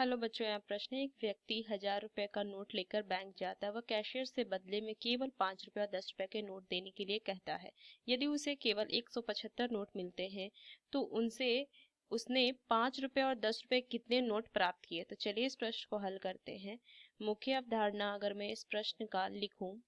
Hello बच्चों, यहाँ प्रश्न है। एक व्यक्ति 1000 रुपए का नोट लेकर बैंक जाता है। वह कैशियर से बदले में केवल 5 रुपए और 10 रुपए के नोट देने के लिए कहता है। यदि उसे केवल 175 नोट मिलते हैं तो उसने 5 रुपए और 10 रुपए कितने नोट प्राप्त किए। तो चलिए इस प्रश्न को हल करते हैं। मुख्य अवधारणा अगर मैं इस प्रश्न का लिखूं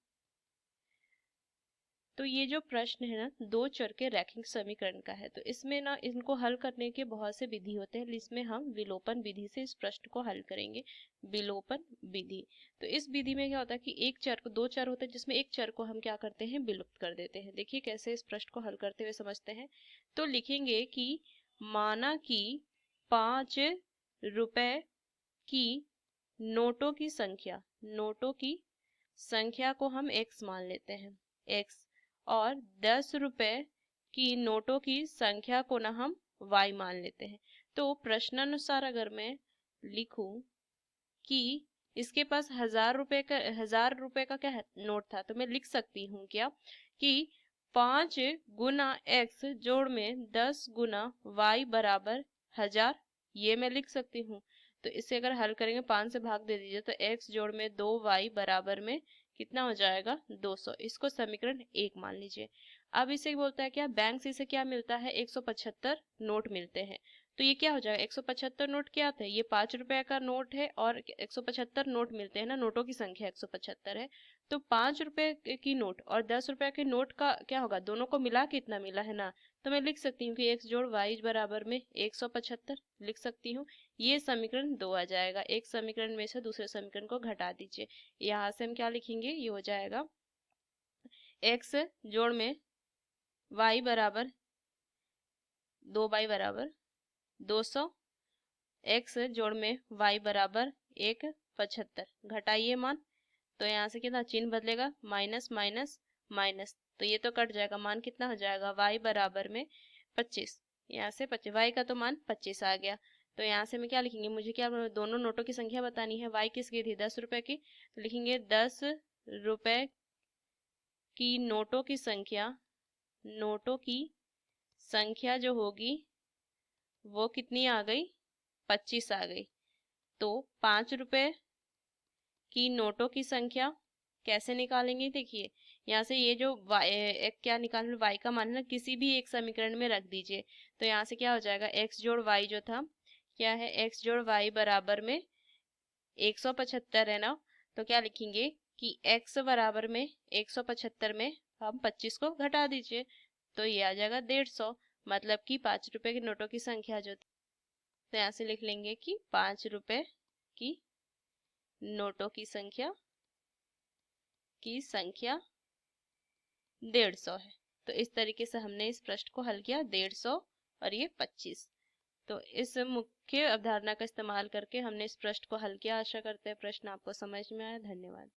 तो ये जो प्रश्न है ना, दो चर के रैखिक समीकरण का है। तो इसमें ना इनको हल करने के बहुत से विधि होते हैं, इसमें हम विलोपन विधि से इस प्रश्न को हल करेंगे। विलोपन विधि। तो इस विधि में क्या होता है कि एक चर को, दो चर होते हैं जिसमें एक चर को हम क्या करते हैं, विलुप्त कर देते हैं। देखिए कैसे इस प्रश्न को हल करते हुए समझते हैं। तो लिखेंगे कि माना कि 5 रुपए की नोटों की संख्या को हम x मान लेते हैं, x, और 10 रुपए की नोटों की संख्या को ना हम y मान लेते हैं। तो प्रश्नानुसार अगर मैं लिखूं कि इसके पास 1000 रुपए का क्या नोट था, तो मैं लिख सकती हूँ क्या कि 5 गुना x जोड़ में 10 गुना y बराबर 1000, ये मैं लिख सकती हूँ। तो इसे अगर हल करेंगे, 5 से भाग दे दीजिए तो x जोड़ में 2y बराबर में कितना हो जाएगा, 200। इसको समीकरण 1 मान लीजिए। अब इसे बोलता है क्या, बैंक से इसे क्या मिलता है, 175 नोट मिलते हैं। तो ये क्या हो जाएगा, 175 नोट क्या थे, ये 5 रुपए का नोट है और 175 नोट मिलते हैं ना, नोटों की संख्या 175 है। तो 5 रुपए की नोट और 10 रुपए के नोट का क्या होगा, दोनों को मिला कितना मिला है ना। तो मैं लिख सकती हूँ कि x जोड़ y बराबर में 175 लिख सकती हूँ। ये समीकरण 2 आ जाएगा। एक समीकरण में से दूसरे समीकरण को घटा दीजिए। यहाँ से हम क्या लिखेंगे, ये हो जाएगा x जोड़ में y बराबर 2y बराबर 200, x जोड़ में y बराबर 175, घटाइए मान। तो यहाँ से कितना चिन्ह बदलेगा, माइनस माइनस माइनस, तो ये तो कट जाएगा। मान कितना हो जाएगा, y बराबर में 25, यहाँ से 25, y का तो मान 25 आ गया। तो यहाँ से मैं क्या लिखेंगे, मुझे क्या दोनों नोटों की संख्या बतानी है। y किसकी थी, 10 रुपए की, तो लिखेंगे 10 रुपए की नोटों की संख्या जो होगी वो कितनी आ गई, 25 आ गई। तो 5 रुपए की नोटों की संख्या कैसे निकालेंगे, देखिए यहाँ से ये जो एक क्या निकालना, y का मान ना किसी भी एक समीकरण में रख दीजिए। तो यहाँ से क्या हो जाएगा, x जोड़ y जो था क्या है, x जोड़ y बराबर में 175 है ना। तो क्या लिखेंगे कि x बराबर में 175 में हम 25 को घटा दीजिए, तो ये आ जाएगा 150। मतलब कि 5 रुपए के नोटों की संख्या जो थी, तो यहाँ से लिख लेंगे कि 5 रुपए की नोटों की संख्या 150 है। तो इस तरीके से हमने इस प्रश्न को हल किया, 150 और ये 25। तो इस मुख्य अवधारणा का इस्तेमाल करके हमने इस प्रश्न को हल किया। आशा करते हैं प्रश्न आपको समझ में आया। धन्यवाद।